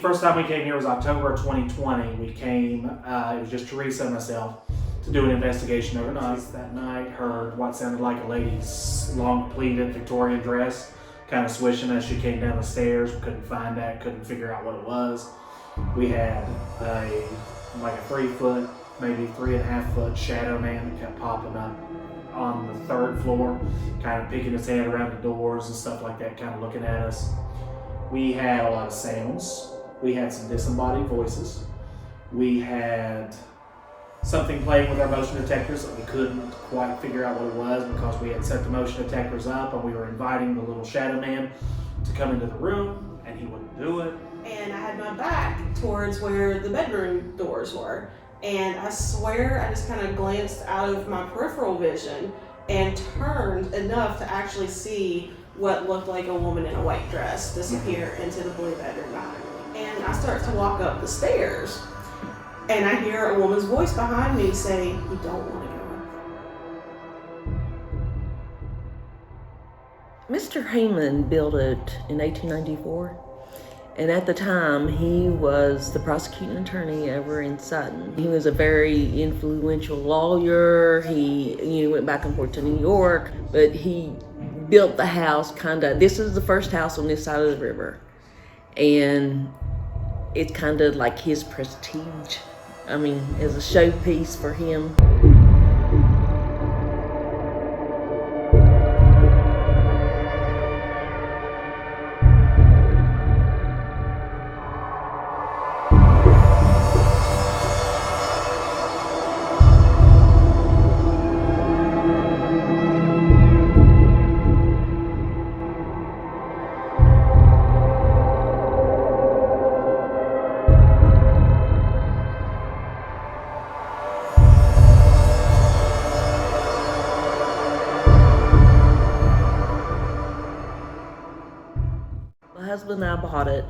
First time we came here was October 2020. We came, it was just Teresa and myself, to do an investigation overnight. That night, heard what sounded like a lady's long pleated Victorian dress kind of swishing as she came down the stairs. We couldn't find that, couldn't figure out what it was. We had a 3-foot, maybe 3.5-foot shadow man that kept popping up on the 3rd floor, kind of peeking his head around the doors and stuff like that, kind of looking at us. We had a lot of sounds. We had some disembodied voices. We had something playing with our motion detectors that we couldn't quite figure out what it was because we had set the motion detectors up and we were inviting the little shadow man to come into the room and he wouldn't do it. And I had my back towards where the bedroom doors were. And I swear I just kind of glanced out of my peripheral vision and turned enough to actually see what looked like a woman in a white dress disappear into the blue bedroom behind me. And I start to walk up the stairs and I hear a woman's voice behind me say, "You don't want to go up." Mr. Heyman built it in 1894, and at the time he was the prosecuting attorney over in Sutton. He was a very influential lawyer. He went back and forth to New York, but he built the house this is the first house on this side of the river, and it's kind of like his prestige. I mean, as a showpiece for him. My husband and I bought it.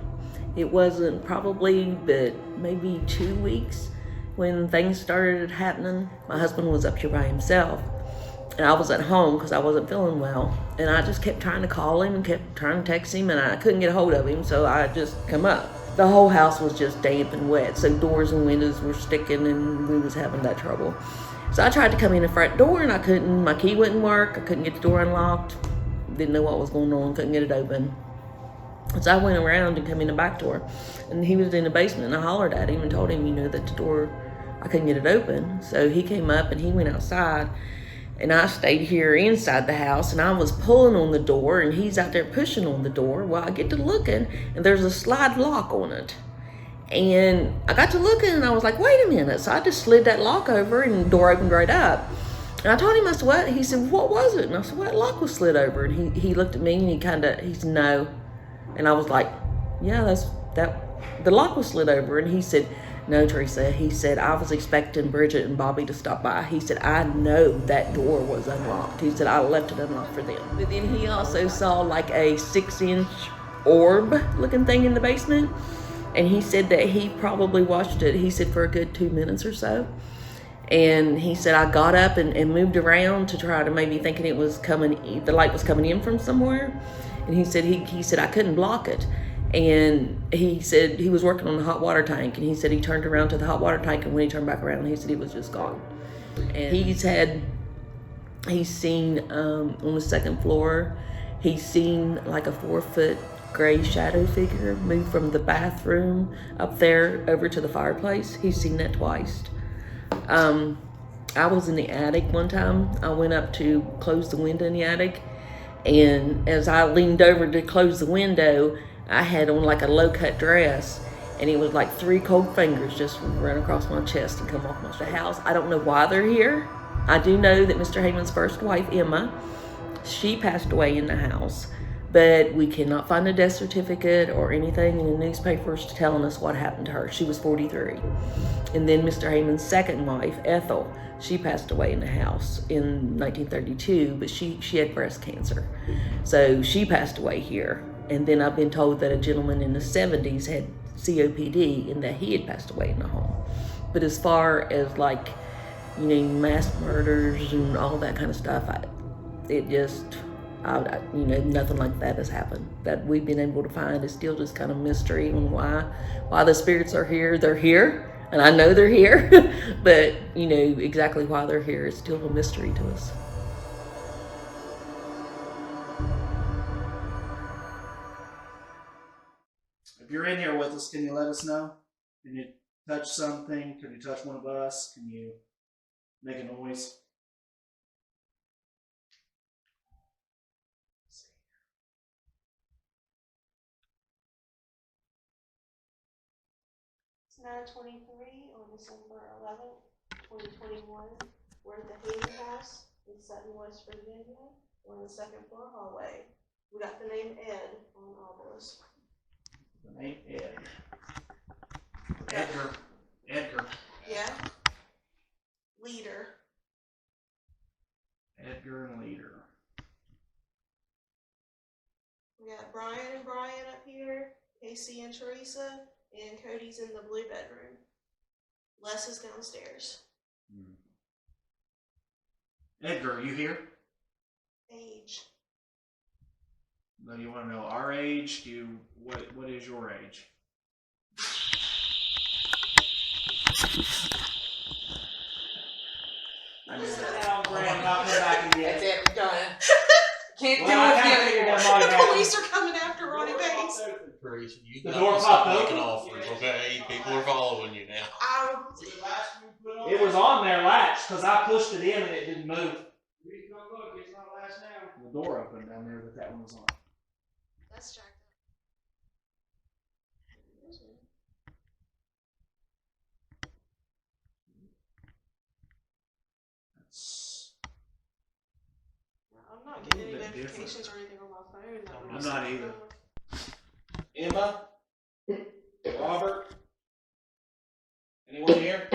It wasn't probably but maybe 2 weeks when things started happening. My husband was up here by himself and I was at home because I wasn't feeling well. And I just kept trying to call him and kept trying to text him and I couldn't get a hold of him, so I just come up. The whole house was just damp and wet, so doors and windows were sticking and we was having that trouble. So I tried to come in the front door and I couldn't. My key wouldn't work. I couldn't get the door unlocked. Didn't know what was going on, couldn't get it open. So I went around and come in the back door, and he was in the basement, and I hollered at him and told him, that the door, I couldn't get it open. So he came up and he went outside, and I stayed here inside the house, and I was pulling on the door, and he's out there pushing on the door. Well, I get to looking, and there's a slide lock on it. And I got to looking, and I was like, wait a minute. So I just slid that lock over, and the door opened right up. And I told him, I said, what? He said, what was it? And I said, well, that lock was slid over. And he looked at me, and he said, no. And I was like, yeah, the lock was slid over. And he said, no, Teresa. He said, I was expecting Bridget and Bobby to stop by. He said, I know that door was unlocked. He said, I left it unlocked for them. But then he also saw like a 6-inch orb looking thing in the basement. And he said that he probably watched it, he said, for a good 2 minutes or so. And he said, I got up and moved around to try to maybe thinking it was the light was coming in from somewhere. And he said I couldn't block it. And he said he was working on the hot water tank, and he said he turned around to the hot water tank, and when he turned back around, he said he was just gone. And he's seen on the 2nd floor, he's seen like a 4-foot gray shadow figure move from the bathroom up there over to the fireplace. He's seen that twice. I was in the attic one time. I went up to close the window in the attic, and as I leaned over to close the window, I had on like a low-cut dress, and it was like 3 cold fingers just run across my chest and come off my house. I don't know why they're here. I do know that Mr. Heyman's first wife, Emma, she passed away in the house, but we cannot find a death certificate or anything in the newspapers telling us what happened to her. She was 43. And then Mr. Heyman's second wife, Ethel, she passed away in the house in 1932, but she had breast cancer. So she passed away here. And then I've been told that a gentleman in the 70s had COPD and that he had passed away in the home. But as far as mass murders and all that kind of stuff, Nothing like that has happened that we've been able to find. Is still just kind of mystery on why the spirits are here. They're here, and I know they're here, but exactly why they're here is still a mystery to us. If you're in here with us, can you let us know? Can you touch something? Can you touch one of us? Can you make a noise? It's 9:23 on December 11th, 2021. We're at the Haymond House in Sutton, West Virginia. We're on the second floor hallway. We got the name Ed on all those. The name Ed. Edgar. Edgar. Yeah. Leader. Edgar and Leader. We got Brian and Brian up here, Casey and Teresa, and Cody's in the blue bedroom. Les is downstairs. Edgar, are you here? Age. No, you want to know our age? What is your age? I knew that. Brandon, I'll come back and get it. That's it, done. Can't The police are coming after Ronnie Bates. The door popped open. Offers, okay? People are following you now. It was on there latch because I pushed it in and it didn't move. It's not latched now. The door opened down there that one was on. That's jacked up. I'm not getting any notifications or anything on my phone. I'm not either. Emma? Robert? Anyone here?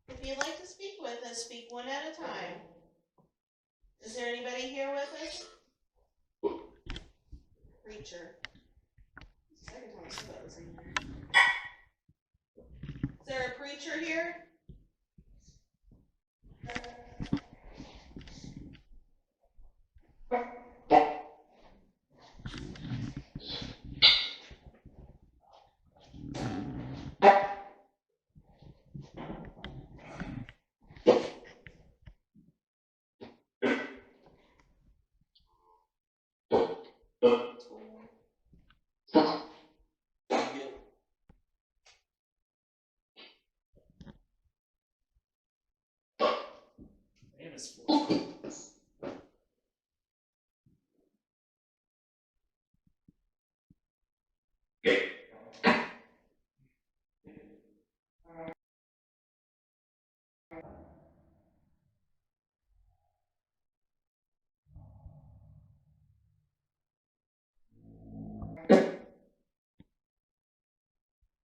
If you'd like to speak with us, speak one at a time. Is there anybody here with us? Preacher. Second time I said that was in there. Is there a preacher here?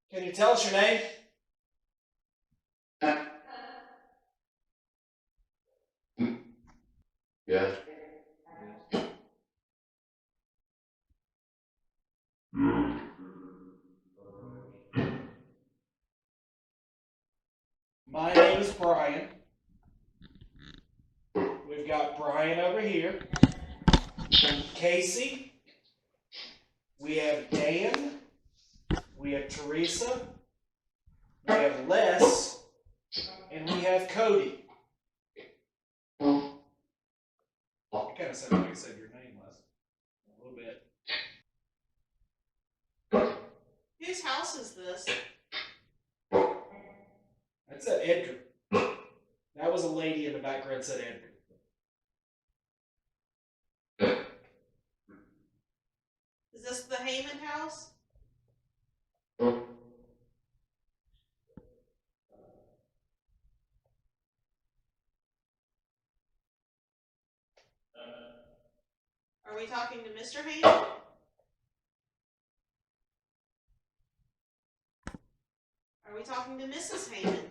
Can you tell us your name? Yeah. My name is Brian. We've got Brian over here. Casey. We have Dan. We have Teresa. We have Les. And we have Cody. You kind of sound like you said your name, Les. A little bit. Whose house is this? That said Edgar. That was a lady in the background said Edgar. Is this the Haymond House? Are we talking to Mr. Heyman? Are we talking to Mrs. Heyman?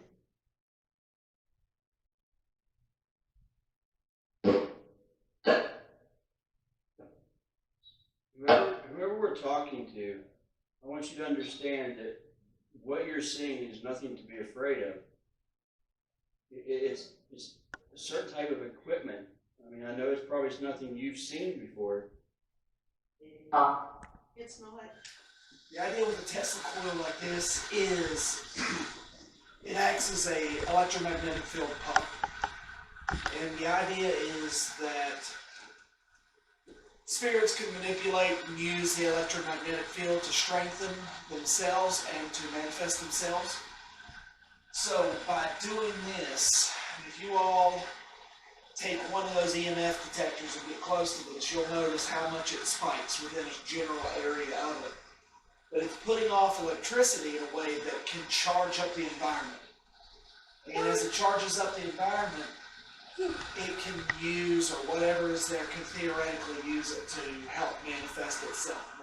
talking to, I want you to understand that what you're seeing is nothing to be afraid of. It's a certain type of equipment. I mean, I know it's probably nothing you've seen before. It's not. The idea with a Tesla coil like this is it acts as a electromagnetic field pump. And the idea is that spirits can manipulate and use the electromagnetic field to strengthen themselves and to manifest themselves. So by doing this, if you all take one of those EMF detectors and get close to this, you'll notice how much it spikes within a general area of it. But it's putting off electricity in a way that can charge up the environment. And as it charges up the environment, it can use, or whatever is there can theoretically use it to help manifest itself.